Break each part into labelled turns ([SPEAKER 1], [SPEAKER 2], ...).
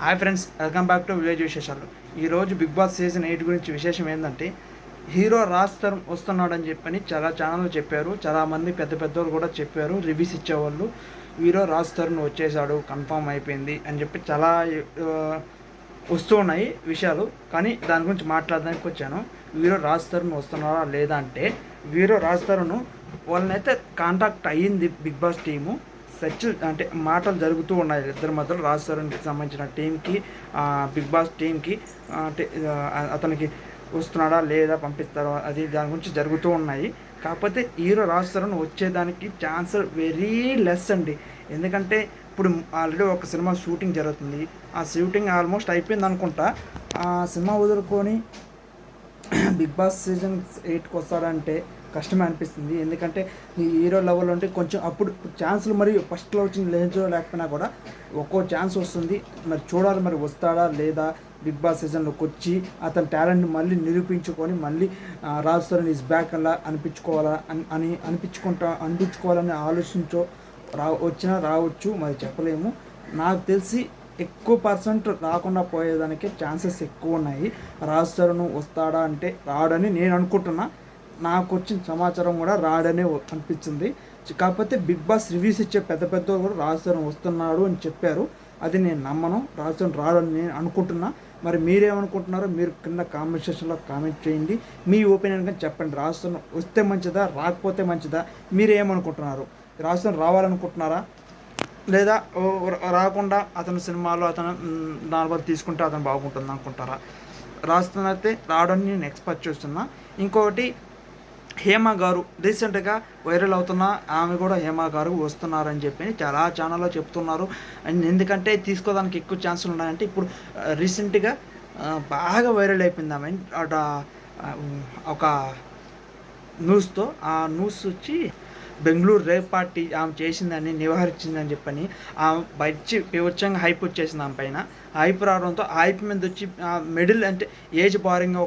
[SPEAKER 1] Hi friends, welcome back to village విశేషాలు. ఈరోజు big boss season 8 గురించి విశేషం ఏంటంటే హీరో రాజ్ తరుణ్ వస్తున్నాడని చెప్పని చాలా ఛానళ్ళు చెప్పారు. చాలామంది పెద్ద పెద్దవాళ్ళు కూడా చెప్పారు, రివ్యూస్ ఇచ్చేవాళ్ళు. హీరో రాజ్ తరుణ్ వచ్చేసాడు, కన్ఫామ్ అయిపోయింది అని చెప్పి చాలా వస్తూ ఉన్నాయి విషయాలు. కానీ దాని గురించి మాట్లాడడానికి వచ్చాను. హీరో రాజ్ తరుణ్ వస్తున్నారా లేదా అంటే, హీరో రాజ్ తరుణ్ వాళ్ళనైతే కాంటాక్ట్ అయ్యింది బిగ్ బాస్ టీము. సెర్చ్ అంటే మాటలు జరుగుతూ ఉన్నాయి ఇద్దరి మధ్యలో, రాజ్ తరుణ్కి సంబంధించిన టీంకి, బిగ్ బాస్ టీంకి. అంటే అతనికి వస్తున్నాడా లేదా, పంపిస్తారా, అది దాని గురించి జరుగుతూ ఉన్నాయి. కాకపోతే హీరో రాజ్ తరుణ్ వచ్చేదానికి ఛాన్స్ వెరీ లెస్ అండి. ఎందుకంటే ఇప్పుడు ఆల్రెడీ ఒక సినిమా షూటింగ్ జరుగుతుంది. ఆ షూటింగ్ ఆల్మోస్ట్ అయిపోయింది అనుకుంటా. ఆ సినిమా వదులుకొని బిగ్ బాస్ సీజన్ 8కి వస్తాడంటే కష్టమే అనిపిస్తుంది. ఎందుకంటే ఈ హీరో లెవెల్ అంటే కొంచెం అప్పుడు ఛాన్సులు మరి ఫస్ట్లో వచ్చిన లేజో లేకపోయినా కూడా ఒక్కో ఛాన్స్ వస్తుంది. మరి చూడాలి, మరి వస్తాడా లేదా బిగ్ బాస్ సీజన్లోకి వచ్చి అతని టాలెంట్ మళ్ళీ నిరూపించుకొని మళ్ళీ రాజ్ తరుణ్ ఈజ్ బ్యాక్ అలా అనిపించుకోవాలని ఆలోచించో వచ్చినా రావచ్చు, మరి చెప్పలేము. నాకు తెలిసి ఎక్కువ పర్సెంట్ రాకుండా పోయేదానికి ఛాన్సెస్ ఎక్కువ ఉన్నాయి. రాజ్ తరుణ్ వస్తాడా అంటే రాడని నేను అనుకుంటున్నా. నాకు వచ్చిన సమాచారం కూడా రాడనే అనిపించింది. కాకపోతే బిగ్ బాస్ రివ్యూస్ ఇచ్చే పెద్ద పెద్ద కూడా రాజ్ తరుణ్ వస్తున్నాడు అని చెప్పారు. అది నేను నమ్మను. రాజ్ తరుణ్ రాడని నేను అనుకుంటున్నా. మరి మీరేమనుకుంటున్నారో మీరు కింద కామెంట్ సెక్షన్లో కామెంట్ చేయండి. మీ ఒపీనియన్ కానీ చెప్పండి. రాజ్ తరుణ్ వస్తే మంచిదా, రాకపోతే మంచిదా, మీరేమనుకుంటున్నారు? రాజ్ తరుణ్ రావాలనుకుంటున్నారా, లేదా రాకుండా అతను సినిమాలో అతను నార్మల్ తీసుకుంటే అతను బాగుంటుంది అనుకుంటారా? రాజ్ తరుణ్ అయితే రావడానికి నేను ఎక్స్పెక్ట్ చేస్తున్నా. ఇంకొకటి, హేమ గారు రీసెంట్గా వైరల్ అవుతున్న ఆమె కూడా హేమ గారు వస్తున్నారని చెప్పి చాలా ఛానల్లో చెప్తున్నారు. అండ్ ఎందుకంటే తీసుకోవడానికి ఎక్కువ ఛాన్సులు ఉన్నాయంటే, ఇప్పుడు రీసెంట్గా బాగా వైరల్ అయిపోయింది ఆమె ఒక న్యూస్తో. ఆ న్యూస్ వచ్చి బెంగళూరు రేప్ పార్టీ ఆమె చేసిందని, నివారించిందని చెప్పని ఆమె బయచి వివచ్చంగా హైప్ వచ్చేసింది ఆమె పైన. హైప్ రావడంతో ఆ హైప్ మీద వచ్చి మిడిల్ అంటే ఏజ్ బారింగ్గా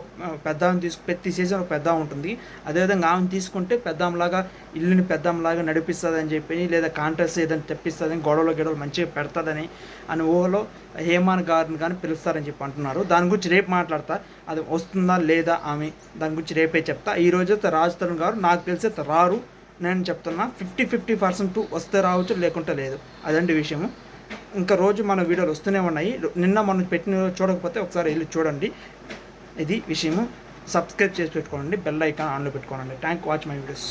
[SPEAKER 1] పెద్ద ఆమె ప్రతి సీజన్ ఒక పెద్ద ఉంటుంది. అదేవిధంగా ఆమెను తీసుకుంటే పెద్దాంలాగా ఇల్లుని పెద్దాంలాగా నడిపిస్తుందని చెప్పి, లేదా కాంట్రాక్ట్స్ ఏదైనా తెప్పిస్తుందని, గొడవలు మంచిగా పెడతాదని అని ఊహలో హేమాన్ గారిని కానీ పిలుస్తారని చెప్పి అంటున్నారు. దాని గురించి రేపు మాట్లాడతా. అది వస్తుందా లేదా ఆమె, దాని గురించి రేపే చెప్తా. ఈరోజు రాజ్ తరుణ్ గారు నాకు తెలిసి రారు, నేను చెప్తున్నా. 50% వస్తే రావచ్చు, లేకుంటే లేదు. అదండి విషయము. ఇంకా రోజు మన వీడియోలు వస్తూనే ఉన్నాయి. నిన్న మనం పెట్టిన చూడకపోతే ఒకసారి వెళ్ళి చూడండి. ఇది విషయము. సబ్స్క్రైబ్ చేసి పెట్టుకోండి, బెల్ ఐకాన్ ఆన్లో పెట్టుకోండి. Thank watch my videos.